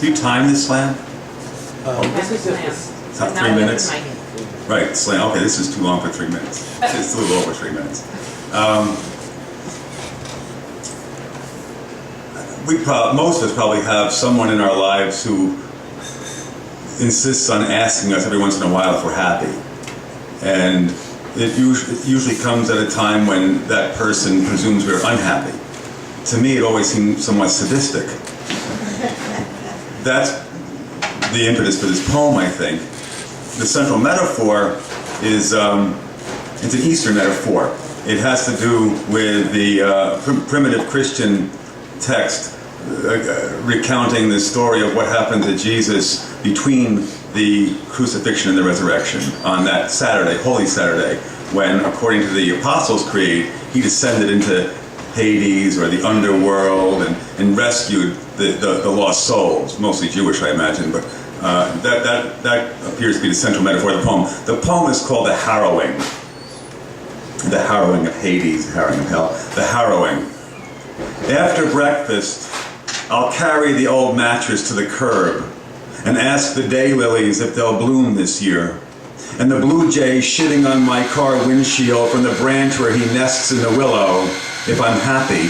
Do you time this slam? This is just It's not 3 minutes? Right, slam. Okay, this is too long for 3 minutes. It's a little over 3 minutes. Most of us probably have someone in our lives who insists on asking us every once in a while if we're happy. And it usually comes at a time when that person presumes we're unhappy. To me, it always seems somewhat sadistic. That's the impetus for this poem, I think. The central metaphor is, it's an Easter metaphor. It has to do with the primitive Christian text recounting the story of what happened to Jesus between the crucifixion and the resurrection on that Saturday, Holy Saturday, when, according to the Apostles' Creed, he descended into Hades or the underworld and rescued the lost souls, mostly Jewish, I imagine, but that appears to be the central metaphor of the poem. The poem is called The Harrowing. The harrowing of Hades, the harrowing of hell. The harrowing. After breakfast, I'll carry the old mattress to the curb and ask the daylilies if they'll bloom this year. And the blue jay shitting on my car windshield from the branch where he nests in the willow, if I'm happy.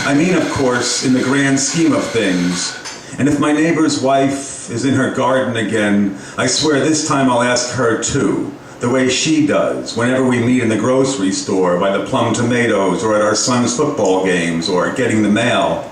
I mean, of course, in the grand scheme of things. And if my neighbor's wife is in her garden again, I swear this time I'll ask her too, the way she does whenever we meet in the grocery store by the plum tomatoes or at our son's football games or getting the mail.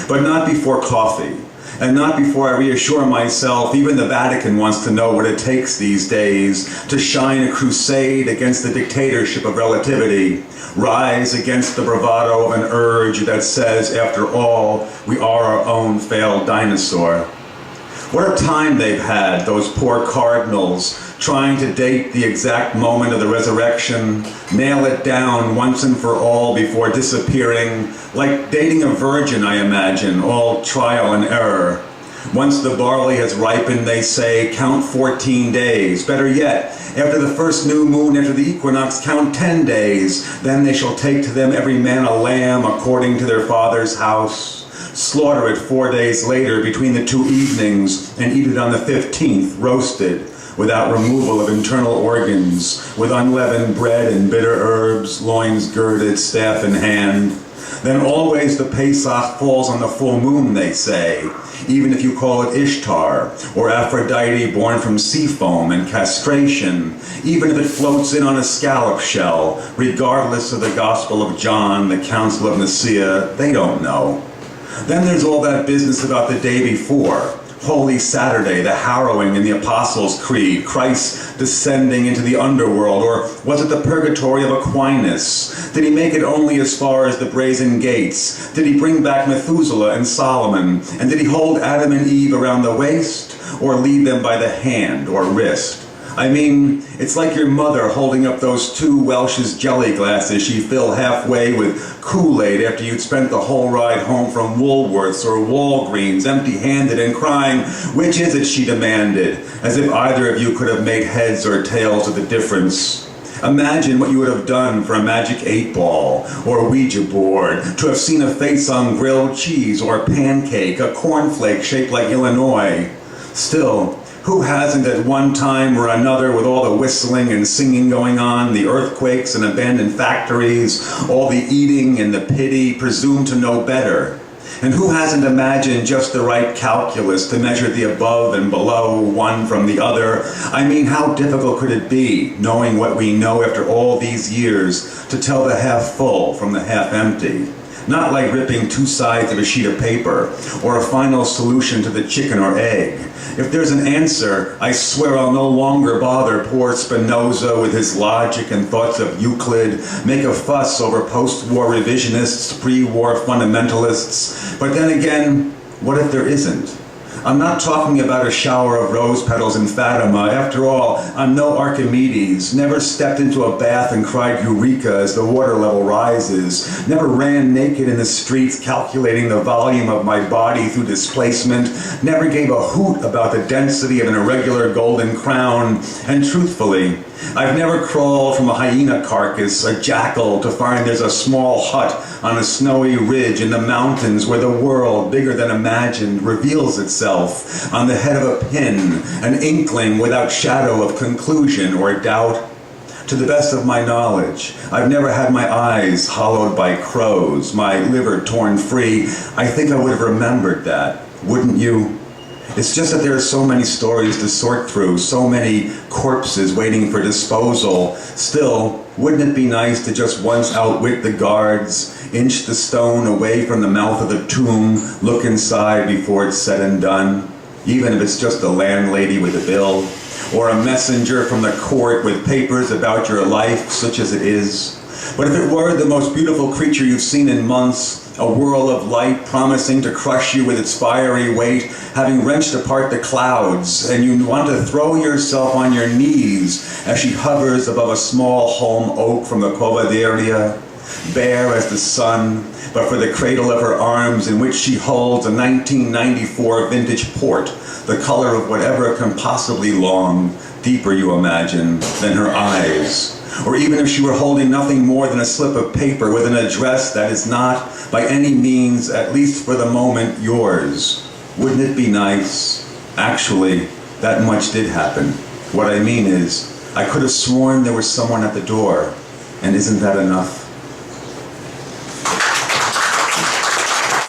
But not before coffee, and not before I reassure myself even the Vatican wants to know what it takes these days to shine a crusade against the dictatorship of relativity, rise against the bravado of an urge that says, after all, we are our own failed dinosaur. What a time they've had, those poor cardinals, trying to date the exact moment of the resurrection, nail it down once and for all before disappearing, like dating a virgin, I imagine, all trial and error. Once the barley has ripened, they say, count 14 days. Better yet, after the first new moon after the equinox, count 10 days. Then they shall take to them every man a lamb according to their father's house. Slaughter it 4 days later between the two evenings, and eat it on the 15th, roasted, without removal of internal organs, with unleavened bread and bitter herbs, loins girded, staff in hand. Then always the Pesach falls on the full moon, they say, even if you call it Ishtar, or Aphrodite born from sea foam and castration, even if it floats in on a scallop shell, regardless of the Gospel of John, the Council of Nicaea, they don't know. Then there's all that business about the day before, Holy Saturday, the harrowing in the Apostles' Creed, Christ descending into the underworld, or was it the purgatory of Aquinas? Did he make it only as far as the brazen gates? Did he bring back Methuselah and Solomon? And did he hold Adam and Eve around the waist, or lead them by the hand or wrist? I mean, it's like your mother holding up those 2 Welch's jelly glasses she filled halfway with Kool-Aid after you'd spent the whole ride home from Woolworths or Walgreens empty-handed and crying, "Which is it?" she demanded, as if either of you could have made heads or tails of the difference. Imagine what you would have done for a magic 8-ball or a Ouija board, to have seen a face on grilled cheese or a pancake, a cornflake shaped like Illinois. Still, who hasn't at one time or another, with all the whistling and singing going on, the earthquakes and abandoned factories, all the eating and the pity, presumed to know better? And who hasn't imagined just the right calculus to measure the above and below one from the other? I mean, how difficult could it be, knowing what we know after all these years, to tell the half full from the half empty? Not like ripping 2 sides of a sheet of paper, or a final solution to the chicken or egg. If there's an answer, I swear I'll no longer bother poor Spinoza with his logic and thoughts of Euclid, make a fuss over post-war revisionists, pre-war fundamentalists. But then again, what if there isn't? I'm not talking about a shower of rose petals in Fatima. After all, I'm no Archimedes, never stepped into a bath and cried eureka as the water level rises, never ran naked in the streets calculating the volume of my body through displacement, never gave a hoot about the density of an irregular golden crown, and truthfully, I've never crawled from a hyena carcass, a jackal, to find there's a small hut on a snowy ridge in the mountains where the world, bigger than imagined, reveals itself on the head of a pin, an inkling without shadow of conclusion or doubt. To the best of my knowledge, I've never had my eyes hollowed by crows, my liver torn free. I think I would have remembered that, wouldn't you? It's just that there are so many stories to sort through, so many corpses waiting for disposal. Still, wouldn't it be nice to just once outwit the guards, inch the stone away from the mouth of the tomb, look inside before it's said and done? Even if it's just a landlady with a bill, or a messenger from the court with papers about your life, such as it is. But if it were the most beautiful creature you've seen in months, a whirl of light promising to crush you with its fiery weight, having wrenched apart the clouds, and you want to throw yourself on your knees as she hovers above a small holm oak from the Covaderia, bare as the sun, but for the cradle of her arms in which she holds a 1994 vintage port, the color of whatever can possibly long, deeper you imagine, than her eyes. Or even if she were holding nothing more than a slip of paper with an address that is not, by any means, at least for the moment, yours. Wouldn't it be nice? Actually, that much did happen. What I mean is, I could have sworn there was someone at the door. And isn't that enough?